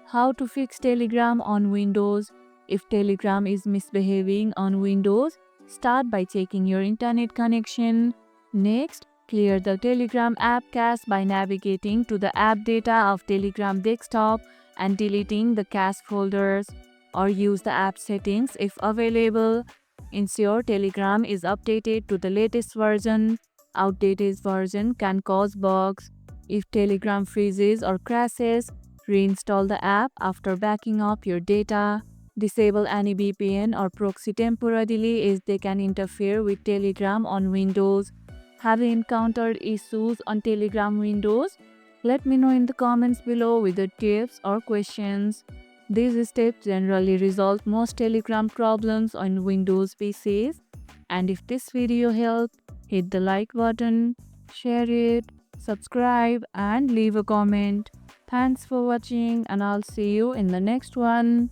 How to fix Telegram on Windows. If Telegram is misbehaving on Windows, start by checking your internet connection. Next, clear the Telegram app cache by navigating to the app data of Telegram desktop and deleting the cache folders, or use the app settings if available. Ensure Telegram is updated to the latest version. Outdated version can cause bugs. If Telegram freezes or crashes, reinstall the app after backing up your data. Disable any VPN or proxy temporarily as they can interfere with Telegram on Windows. Have you encountered issues on Telegram Windows? Let me know in the comments below with the tips or questions. These steps generally resolve most Telegram problems on Windows PCs. And if this video helped, hit the like button, share it, subscribe, and leave a comment. Thanks for watching, and I'll see you in the next one.